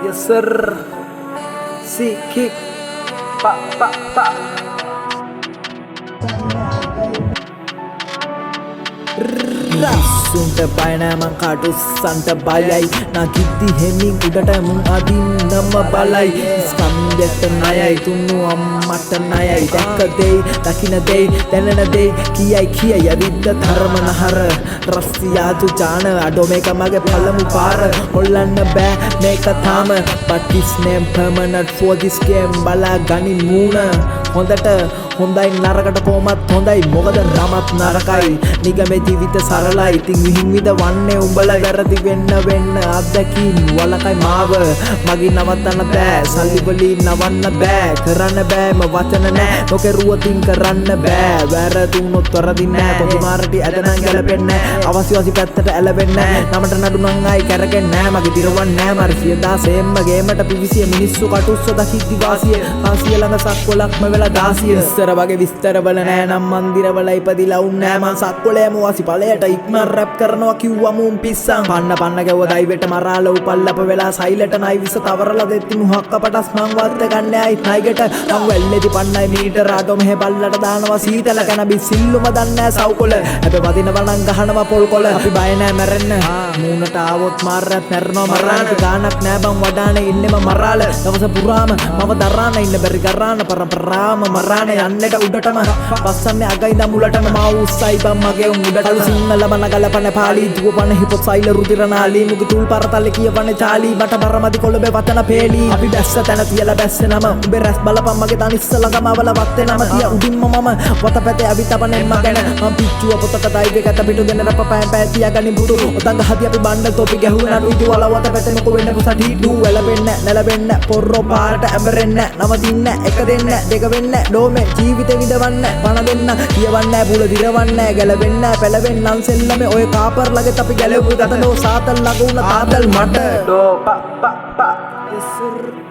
Yes sir. See kick. Pa pa pa. Sunta bayna man kadu santa bayai na gitti hemi udata mun adinam balai skandetta nayai tunnu ammata nayai dakka dei dakina dei denana dei kiyai yadidda dharma nahara rassiyadu jana ado meka mage palamu para hollanna ba meka thama but this name permanent for this game bala gani moona hondata hondai narakata komat hondai mogada namath narakai nigame jivitha saralai ඉතින් විහිං විද වන්නේ උඹලා වැරදි වෙන්න අත්දැකීම් වලකයි මාව මගින් නවත්තන්න බෑ සල්ලි වලින් නවන්න බෑ කරන්න බෑම වචන නෑ නොකරුවතින් කරන්න බෑ වැරදුනොත් වරදින්නේ නෑ පොඩි මාරටි ඇදනම් ගැලපෙන්නේ නෑ අවශ්‍ය පැත්තට ඇලවෙන්නේ නෑ නමට නඩු නම් ආයි කරගෙන්නේ නෑ මගේ දිරවන්නේ නෑ මර 10000 ගේමට පිවිසිය මිනිස්සු කටුස්ස දකිද්දි වාසිය ළඟ සක්වලක්ම වෙලා 16 ඉස්සර වගේ විස්තර වල නෑ නම් මන්දිර වල ඉපදිලා උන්නේ නෑ මං සක්වලේම වාසි ඵලයට ඉක්ම රැප් කරනවා කිව්වා මුම් පිස්සන් පන්න ගැව දයිවෙට මරාල උපල්ලප වෙලා සයිලට නයි විස තවරලා දෙත්ති මුහක්ක පටස් මං වත්ත ගන්න ඇයි නයිගට මං වෙල්ලේදි පන්නයි මීටර ආටෝ මෙහෙ බල්ලට දානවා සීතල කැනබි සිල්ලුම දන්නේ සව්කොල හැබැ වදින වණන් ගහනවා පොල් කොල අපි බය නෑ මැරෙන්න මූණට ආවොත් මාරත් මැරෙනවා මරාන ගානක් නෑ බං වඩානේ ඉන්නෙම මරාල දවස පුරාම මම දරාන ඉන්න බැරි කරාන පරම්පරාම මරාන යන්නට උඩටම පස්සන්නේ අගයි දම් උලටම මා උස්සයි බං මගේ උඩට සිංහල මනගලපන පාලි දුවපන හිපොප් සයිල රුධිර නාලි මුග තුල් පරතල්ලේ කියවන චාලි බට බරමදි කොළඹේ වතන පේලි අපි බැස්ස තැන තියලා බැස්සේ නම උඹේ රැස් බලපන් මගේ තනිස්ස ළඟම වල වත්තේ නම තිය උඩින්ම මම වතපැතේ අවිතපනේ මගන මම පිච්චුව පොතක දයිවේ කත පිටු දෙන රප පෑන් පෑ තියාගනි බුදු ඔතංග හදි අපි බණ්ඩ තොපි ගැහුව නඩු ඉදි වල වතපැතේ මොක වෙන්න පුසටි ඩු වැලපෙන්න නැලවෙන්න පොරෝ පාරට ඇඹරෙන්න නවතින්න එක දෙන්න දෙක වෙන්න ඩෝමේ ජීවිතේ විඳවන්න පණ දෙන්න කියවන්න බුල දිරවන්න ගැලවෙන්න පැලවෙන්න සෙල්ලමේ ඔය කාපර් ලගේ අපි ගැලවු දතනෝ සාතල් ළඟ උන තාතල් මට ඩෝ ප ප ප